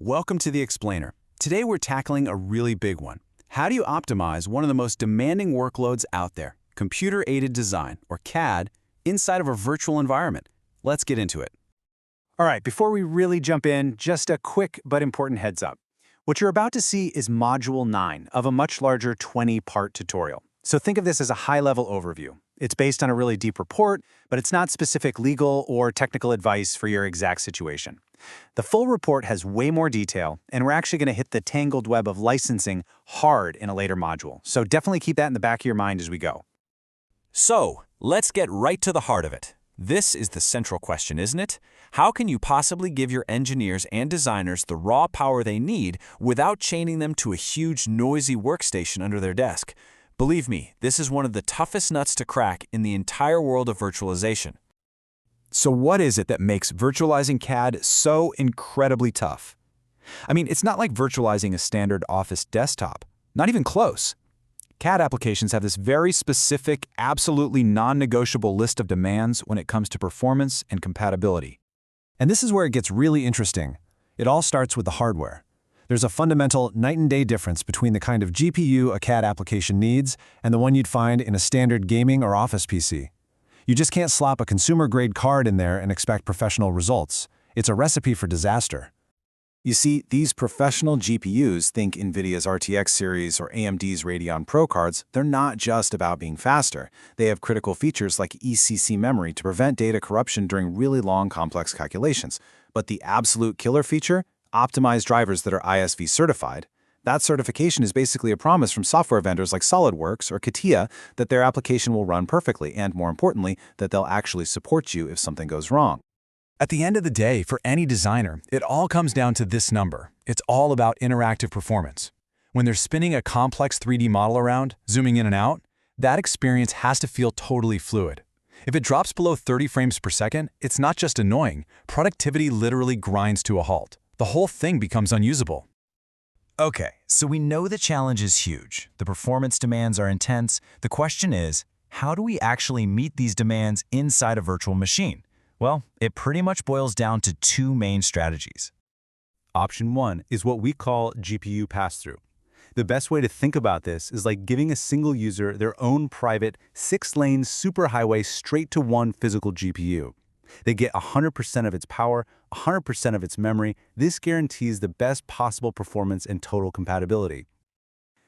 Welcome to The Explainer. Today we're tackling a really big one. How do you optimize one of the most demanding workloads out there, computer-aided design, or CAD, inside of a virtual environment? Let's get into it. All right, before we really jump in, just a quick but important heads up. What you're about to see is Module 9 of a much larger 20-part tutorial. So think of this as a high-level overview. It's based on a really deep report, but it's not specific legal or technical advice for your exact situation. The full report has way more detail, and we're actually going to hit the tangled web of licensing hard in a later module. So definitely keep that in the back of your mind as we go. So, let's get right to the heart of it. This is the central question, isn't it? How can you possibly give your engineers and designers the raw power they need without chaining them to a huge, noisy workstation under their desk? Believe me, this is one of the toughest nuts to crack in the entire world of virtualization. So what is it that makes virtualizing CAD so incredibly tough? I mean, it's not like virtualizing a standard Office desktop. Not even close. CAD applications have this very specific, absolutely non-negotiable list of demands when it comes to performance and compatibility. And this is where it gets really interesting. It all starts with the hardware. There's a fundamental night-and-day difference between the kind of GPU a CAD application needs and the one you'd find in a standard gaming or Office PC. You just can't slap a consumer-grade card in there and expect professional results. It's a recipe for disaster. You see, these professional GPUs, think NVIDIA's RTX series or AMD's Radeon Pro cards, they're not just about being faster. They have critical features like ECC memory to prevent data corruption during really long, complex calculations. But the absolute killer feature? Optimized drivers that are ISV certified. That certification is basically a promise from software vendors like SolidWorks or CATIA that their application will run perfectly and, more importantly, that they'll actually support you if something goes wrong. At the end of the day, for any designer, it all comes down to this number. It's all about interactive performance. When they're spinning a complex 3D model around, zooming in and out, that experience has to feel totally fluid. If it drops below 30 frames per second, it's not just annoying. Productivity literally grinds to a halt. The whole thing becomes unusable. Okay, so we know the challenge is huge. The performance demands are intense. The question is, how do we actually meet these demands inside a virtual machine? Well, it pretty much boils down to two main strategies. Option 1 is what we call GPU pass-through. The best way to think about this is like giving a single user their own private 6-lane superhighway straight to one physical GPU. They get 100% of its power, 100% of its memory. This guarantees the best possible performance and total compatibility.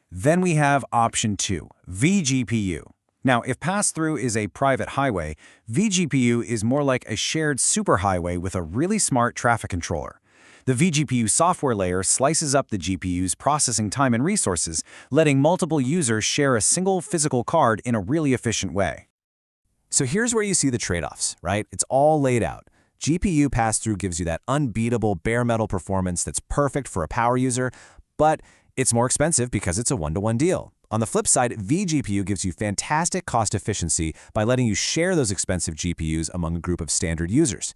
Then we have option 2, vGPU. Now, if pass-through is a private highway, vGPU is more like a shared superhighway with a really smart traffic controller. The vGPU software layer slices up the GPU's processing time and resources, letting multiple users share a single physical card in a really efficient way. So here's where you see the trade-offs, right? It's all laid out. GPU pass-through gives you that unbeatable bare metal performance that's perfect for a power user, but it's more expensive because it's a one-to-one deal. On the flip side, vGPU gives you fantastic cost efficiency by letting you share those expensive GPUs among a group of standard users.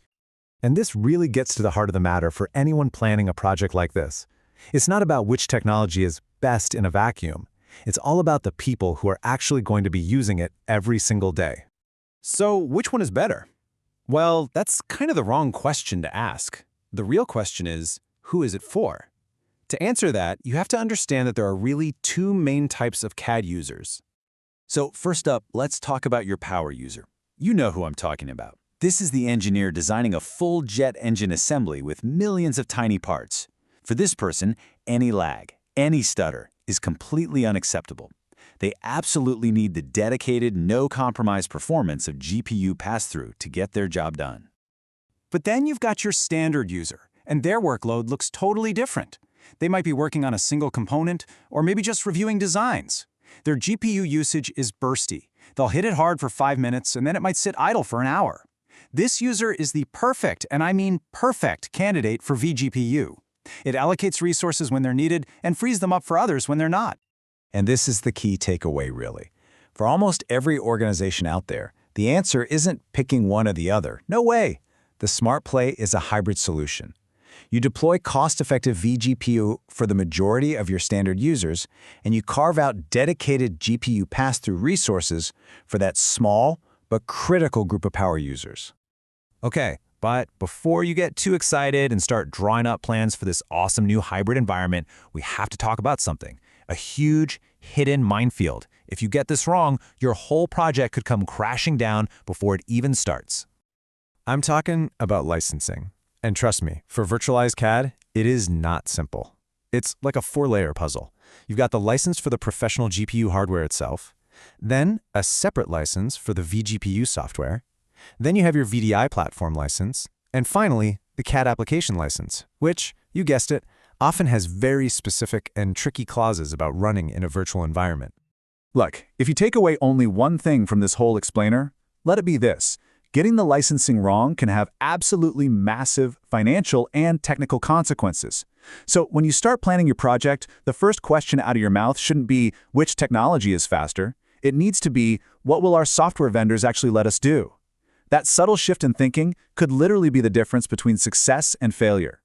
And this really gets to the heart of the matter for anyone planning a project like this. It's not about which technology is best in a vacuum. It's all about the people who are actually going to be using it every single day. So which one is better? Well, that's kind of the wrong question to ask. The real question is, who is it for? To answer that, you have to understand that there are really two main types of CAD users. So first up, let's talk about your power user. You know who I'm talking about. This is the engineer designing a full jet engine assembly with millions of tiny parts. For this person, any lag, any stutter is completely unacceptable. They absolutely need the dedicated, no-compromise performance of GPU pass-through to get their job done. But then you've got your standard user, and their workload looks totally different. They might be working on a single component, or maybe just reviewing designs. Their GPU usage is bursty. They'll hit it hard for 5 minutes, and then it might sit idle for an hour. This user is the perfect, and I mean perfect, candidate for vGPU. It allocates resources when they're needed and frees them up for others when they're not. And this is the key takeaway, really. For almost every organization out there, the answer isn't picking one or the other. No way! The smart play is a hybrid solution. You deploy cost-effective vGPU for the majority of your standard users, and you carve out dedicated GPU pass-through resources for that small but critical group of power users. Okay, But before you get too excited and start drawing up plans for this awesome new hybrid environment, we have to talk about something. A huge, hidden minefield. If you get this wrong, your whole project could come crashing down before it even starts. I'm talking about licensing. And trust me, for virtualized CAD, it is not simple. It's like a 4-layer puzzle. You've got the license for the professional GPU hardware itself, then a separate license for the vGPU software, then you have your VDI platform license, and finally, the CAD application license, which, you guessed it, often has very specific and tricky clauses about running in a virtual environment. Look, if you take away only one thing from this whole explainer, let it be this. Getting the licensing wrong can have absolutely massive financial and technical consequences. So when you start planning your project, the first question out of your mouth shouldn't be, which technology is faster? It needs to be, what will our software vendors actually let us do? That subtle shift in thinking could literally be the difference between success and failure.